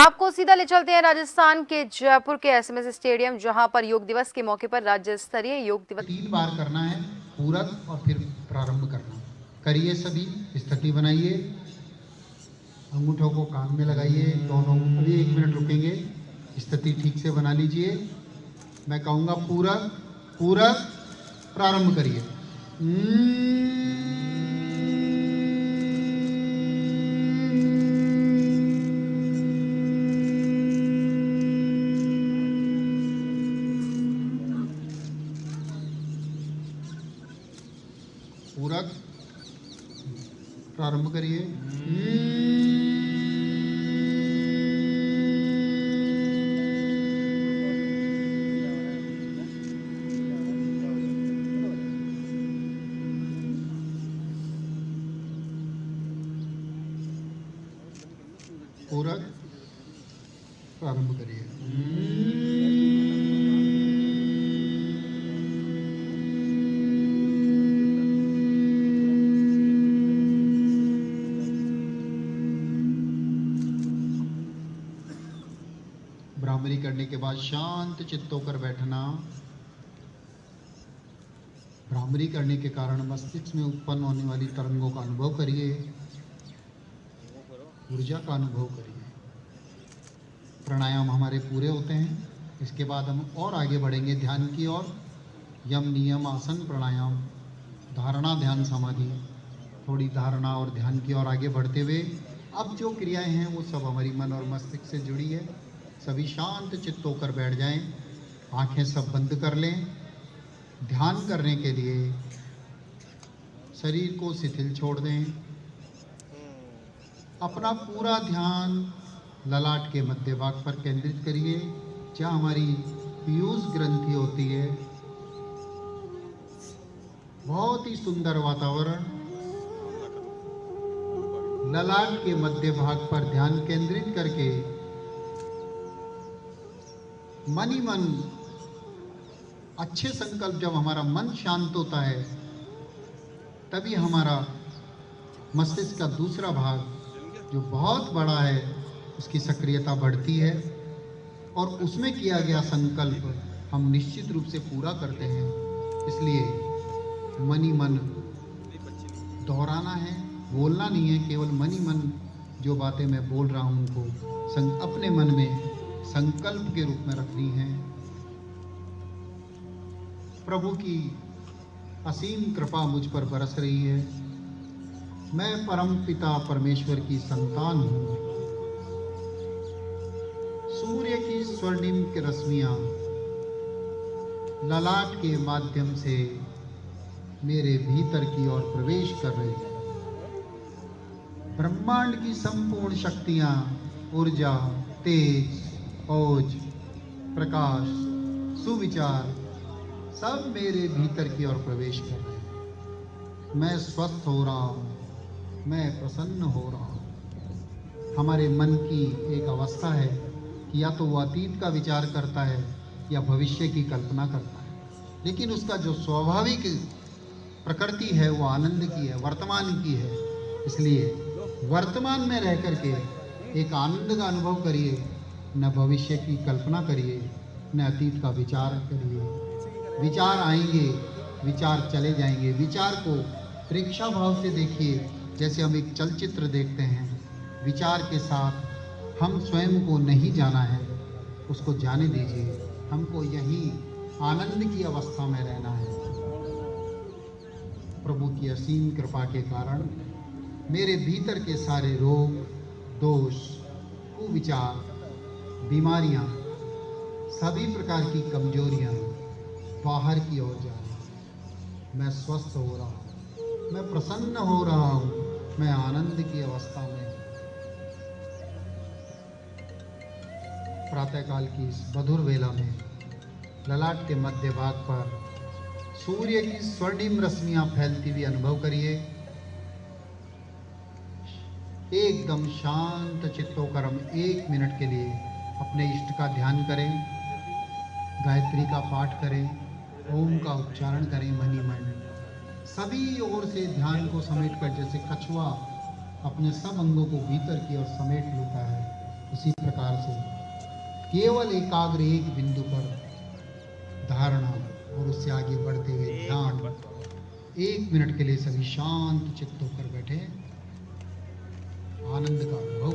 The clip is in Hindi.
आपको सीधा ले चलते हैं राजस्थान के जयपुर के एसएमएस स्टेडियम, जहां पर योग दिवस के मौके पर राज्य स्तरीय योग दिवस 3 बार करना है, पूरक और फिर प्रारंभ करना। करिए, सभी स्थिति बनाइए, अंगूठों को कान में लगाइए, दोनों। अभी 1 मिनट रुकेंगे, स्थिति ठीक से बना लीजिए। मैं कहूँगा पूरक पूरक, प्रारंभ करिए। पूरक प्रारंभ करिए। पूरक प्रारंभ करिए। भ्रामरी करने के बाद शांत चित्त होकर बैठना। भ्रामरी करने के कारण मस्तिष्क में उत्पन्न होने वाली तरंगों का अनुभव करिए, ऊर्जा का अनुभव करिए। प्राणायाम हमारे पूरे होते हैं, इसके बाद हम और आगे बढ़ेंगे ध्यान की ओर। यम, नियम, आसन, प्राणायाम, धारणा, ध्यान, समाधि। थोड़ी धारणा और ध्यान की ओर आगे बढ़ते हुए अब जो क्रियाएं हैं वो सब हमारी मन और मस्तिष्क से जुड़ी है। सभी शांत चित्त होकर बैठ जाएं, आंखें सब बंद कर लें। ध्यान करने के लिए शरीर को शिथिल छोड़ दें। अपना पूरा ध्यान ललाट के मध्य भाग पर केंद्रित करिए, जहाँ हमारी पीयूष ग्रंथि होती है। बहुत ही सुंदर वातावरण। ललाट के मध्य भाग पर ध्यान केंद्रित करके मन ही मन अच्छे संकल्प, जब हमारा मन शांत होता है तभी हमारा मस्तिष्क का दूसरा भाग जो बहुत बड़ा है उसकी सक्रियता बढ़ती है और उसमें किया गया संकल्प हम निश्चित रूप से पूरा करते हैं। इसलिए मन ही मन दोहराना है, बोलना नहीं है। केवल मन ही मन जो बातें मैं बोल रहा हूँ उनको अपने मन में संकल्प के रूप में रखनी है। प्रभु की असीम कृपा मुझ पर बरस रही है। मैं परम पिता परमेश्वर की संतान हूँ। सूर्य की स्वर्णिम की रश्मियाँ ललाट के माध्यम से मेरे भीतर की ओर प्रवेश कर रही हैं। ब्रह्मांड की संपूर्ण शक्तियाँ, ऊर्जा, तेज, ओज, प्रकाश, सुविचार सब मेरे भीतर की ओर प्रवेश कर रहे हैं। मैं स्वस्थ हो रहा हूँ, मैं प्रसन्न हो रहा हूँ। हमारे मन की एक अवस्था है कि या तो वो अतीत का विचार करता है या भविष्य की कल्पना करता है, लेकिन उसका जो स्वाभाविक प्रकृति है वो आनंद की है, वर्तमान की है। इसलिए वर्तमान में रह करके एक आनंद का अनुभव करिए, न भविष्य की कल्पना करिए, न अतीत का विचार करिए। विचार आएंगे, विचार चले जाएंगे। विचार को परीक्षा भाव से देखिए, जैसे हम एक चलचित्र देखते हैं। विचार के साथ हम स्वयं को नहीं जाना है, उसको जाने दीजिए। हमको यही आनंद की अवस्था में रहना है। प्रभु की असीम कृपा के कारण मेरे भीतर के सारे रोग, दोष, कुविचार, बीमारियां, सभी प्रकार की कमजोरियां बाहर की ओर जा रही हैं। मैं स्वस्थ हो रहा हूँ, मैं प्रसन्न हो रहा हूँ, मैं आनंद की अवस्था में। प्रातःकाल की इस मधुर वेला में ललाट के मध्य भाग पर सूर्य की स्वर्णिम रश्मियां फैलती हुई अनुभव करिए। एकदम शांत चित्त होकर हम 1 मिनट के लिए अपने इष्ट का ध्यान करें, गायत्री का पाठ करें, ओम का उच्चारण करें मन ही मन। सभी ओर से ध्यान को समेट कर, जैसे कछुआ अपने सब अंगों को भीतर की ओर समेट लेता है, उसी प्रकार से केवल एकाग्र एक बिंदु पर धारणा और उससे आगे बढ़ते हुए ध्यान। 1 मिनट के लिए सभी शांत चित्त होकर बैठे, आनंद का अनुभव